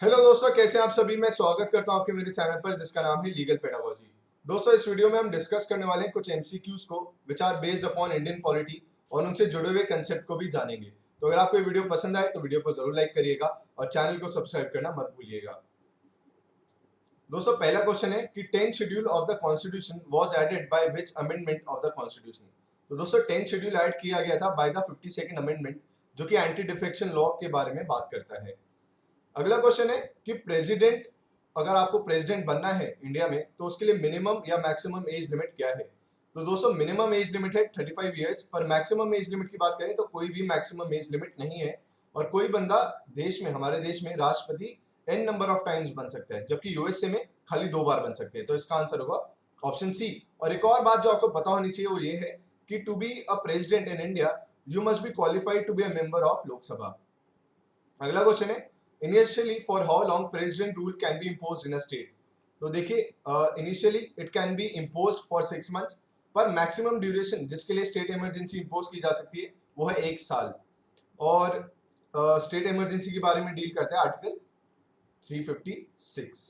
Hello दोस्तों, कैसे हैं आप सभी। मैं स्वागत करता हूं आपके मेरे चैनल पर जिसका नाम है लीगल पेडागोजी। दोस्तों, इस वीडियो में हम डिस्कस करने वाले हैं कुछ एमसीक्यूज को which are based upon Indian polity और उनसे जुड़े हुए कंसेप्ट को भी जानेंगे। तो अगर आपको ये वीडियो पसंद आए तो वीडियो को जरूर लाइक करिएगा और चैनल को सब्सक्राइब करना मत भूलिएगा। दोस्तों, पहला क्वेश्चन है कि 10th schedule of the constitution was added by which amendment of the constitution. तो दोस्तों, 10th शेड्यूल ऐड किया गया था बाय द 52nd अमेंडमेंट, जो कि एंटी डिफेक्शन लॉ के बारे में बात करता है। अगला क्वेश्चन है कि प्रेसिडेंट, अगर आपको प्रेसिडेंट बनना है इंडिया में तो उसके लिए मिनिमम या मैक्सिमम एज लिमिट क्या है। तो दोस्तों, मिनिमम एज लिमिट है 35 इयर्स, पर मैक्सिमम एज लिमिट की बात करें तो कोई भी मैक्सिमम एज लिमिट नहीं है और कोई बंदा देश में, हमारे देश में राष्ट्रपति एन नंबर ऑफ टाइम्स बन सकता है, जबकि यूएसए में खाली 2 बार बन सकते हैं। तो इसका आंसर होगा ऑप्शन सी। और एक और बात जो आपको पता होनी चाहिए वो ये है कि to be a president in India you must be qualified to be a member of Lok Sabha. अगला क्वेश्चन है initially for how long president rule can be imposed in a state. तो देखिए, initially it can be imposed for 6 months, पर maximum duration जिसके लिए state emergency impose की जा सकती है वो है 1 साल। और स्टेट इमरजेंसी के बारे में डील करता है आर्टिकल 356।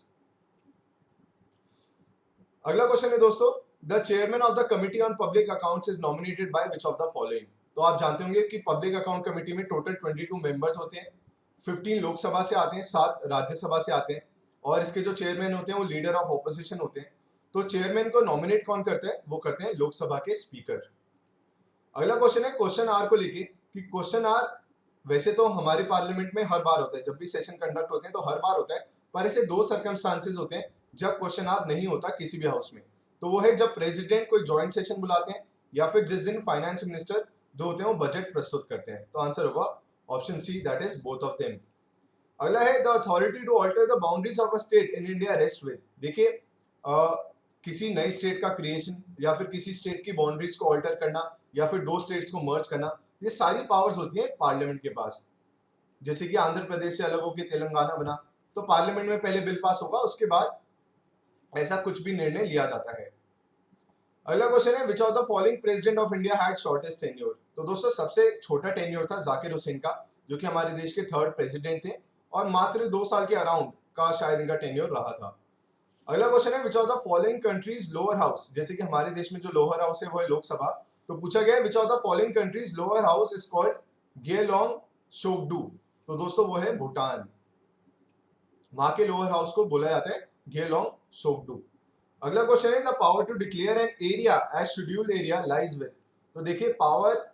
अगला क्वेश्चन है दोस्तों, the chairman of the committee on public accounts is nominated by which of the following. तो आप जानते होंगे कि पब्लिक अकाउंट कमेटी में टोटल 22 मेंबर्स होते हैं। 15 लोकसभा से आते हैं, 7 राज्यसभा से आते हैं और इसके जो चेयरमैन होते हैं वो लीडर ऑफ ऑपोजिशन होते हैं। तो चेयरमैन को नॉमिनेट कौन करता है? वो करते हैं लोकसभा के स्पीकर। अगला क्वेश्चन है क्वेश्चन आर को लेके कि क्वेश्चन आर वैसे तो हमारे पार्लियामेंट में हर बार होता है, जब भी सेशन कंडक्ट होते हैं तो हर बार होता है, पर ऐसे 2 सर्कमस्टांसेस होते हैं जब क्वेश्चन आर नहीं होता किसी भी हाउस में। तो वो है जब प्रेसिडेंट कोई ज्वाइंट सेशन बुलाते हैं या फिर जिस दिन फाइनेंस मिनिस्टर जो होते हैं वो बजट प्रस्तुत करते हैं। तो आंसर होगा option C, that is both of them. अगला है the authority to alter the boundaries of a state in India rest with. देखिए, किसी नई स्टेट का क्रिएशन या फिर किसी स्टेट की बाउंड्रीज को ऑल्टर करना या फिर 2 स्टेट्स को मर्ज करना, ये सारी पावर्स होती है पार्लियामेंट के पास। जैसे कि आंध्र प्रदेश से अलग होकर तेलंगाना बना, तो पार्लियामेंट में पहले बिल पास होगा, उसके बाद ऐसा कुछ भी निर्णय लिया जाता है। अगला क्वेश्चन है which of the following president of India had shortest tenure. तो दोस्तों, सबसे छोटा टेन्योर था जाकिर हुसैन का, जो कि हमारे देश के 3rd प्रेसिडेंट थे और मात्र 2 साल के अराउंड का शायद इनका टेन्योर रहा था। अगला क्वेश्चन है which of the following countries lower house. जैसे कि हमारे देश में जो लोअर हाउस है वो है लोकसभा, तो पूछा गया है which of the following countries lower house is called Gyelyong Tshogdu. तो दोस्तों, वो है भूटान। वहां के लोअर हाउस को बोला जाता है गेलोंग शोकडू। अगला क्वेश्चन है the power to declare an area as scheduled area lies with. तो देखिए, पावर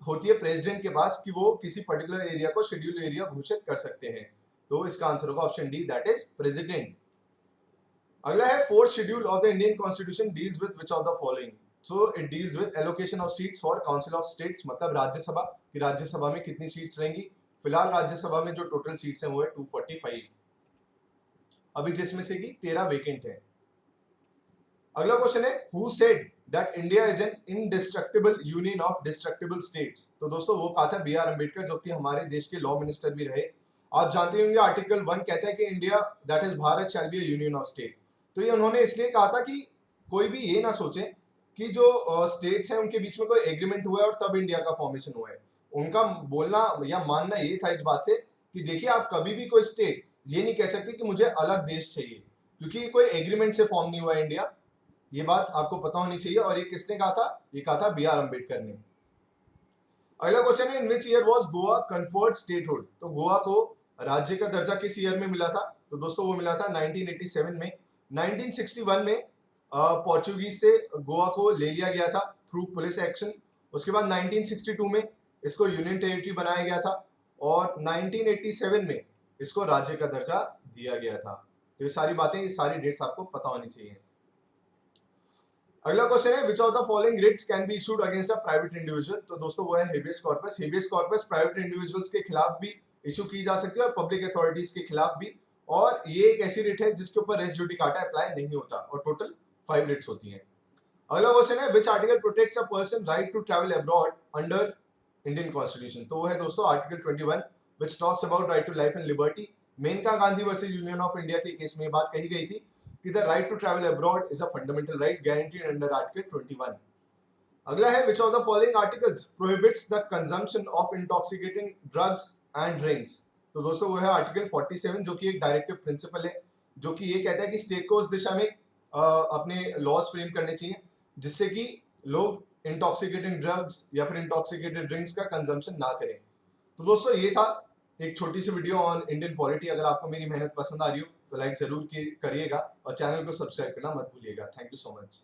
होती है प्रेसिडेंट के पास कि वो किसी पर्टिकुलर एरिया को शेड्यूल्ड एरिया घोषित कर सकते हैं। तो इसका आंसर होगा option D, that is president. अगला है 4th schedule of the Indian constitution deals with which of the following. So it deals with allocation of seats for council of states, मतलब राज्यसभा कि राज्यसभा में कितनी सीट्स रहेंगी। फिलहाल राज्यसभा में जो टोटल सीट्स हैं वो है 245, अभी जिसमें से कि 13 वेकेंट है। अगला क्वेश्चन है who said that India is an indestructible union of destructible states. तो दोस्तों, वो कहा था बी.आर. अम्बेडकर, जो कि हमारे देश के लॉ मिनिस्टर भी रहे। आप जानते होंगे आर्टिकल 1 कहता है कि India that is Bharat shall be a union of state. तो ये उन्होंने इसलिए कहा था कि कोई भी ये ना सोचे कि जो स्टेट्स हैं उनके बीच में कोई एग्रीमेंट हुआ है और तब इंडिया का फॉर्मेशन हुआ है। उनका बोलना या मानना ये था इस बात से कि देखिए, आप कभी भी कोई स्टेट ये नहीं कह सकती कि मुझे अलग देश चाहिए, क्योंकि कोई एग्रीमेंट से फॉर्म नहीं हुआ है इंडिया। ये बात आपको पता होनी चाहिए। और ये किसने कहा था? ये कहा था बी.आर. अम्बेडकर ने। अगला क्वेश्चन है in which year was Goa conferred statehood. तो गोवा को राज्य का दर्जा किस ईयर में मिला था? तो दोस्तों, वो मिला था 1987 में। 1961 में पोर्चुगीज से गोवा को ले लिया गया था थ्रू पुलिस एक्शन। उसके बाद 1962 में इसको यूनियन टेरिटरी बनाया गया था और 1987 में इसको राज्य का दर्जा दिया गया था। तो ये सारी बातें, ये सारी डेट्स आपको पता होनी चाहिए। अगला क्वेश्चन है which of the following writs can be issued against a private individual. तो दोस्तों, वो है habeas corpus. Habeas corpus private individuals के खिलाफ भी इशू की जा सकती है और पब्लिक अथॉरिटीज के खिलाफ भी। और ये एक ऐसी रिट है जिसके ऊपर रेस जुडिकाटा अप्लाई नहीं होता और टोटल 5 रिट्स होती हैं। अगला क्वेश्चन है which article protects a person right to travel abroad under Indian constitution. तो वो है दोस्तों article 21 which talks about right to life and liberty. Maneka Gandhi versus union of India के केस में बात कही गई थी कि the right to travel abroad is a fundamental right guaranteed under article 21। अगला है which of the following articles prohibits the consumption of intoxicating drugs and drinks. तो दोस्तों वो है आर्टिकल 47 जो कि एक डायरेक्टिव प्रिंसिपल है, जो कि ये कहता है कि स्टेट को उस दिशा में अपने लॉज फ्रेम करने चाहिए जिससे कि लोग इंटॉक्सिकेटिंग ड्रग्स या फिर इंटॉक्सिकेटेड ड्रिंक्स का कंजम्पशन ना करें। तो दोस्तों ये था एक छोटी सी वीडियो ऑन इंडियन पॉलिटी। अगर आपको मेरी मेहनत पसंद आ रही हो तो लाइक जरूर करिएगा और चैनल को सब्सक्राइब करना मत भूलिएगा। Thank you so much.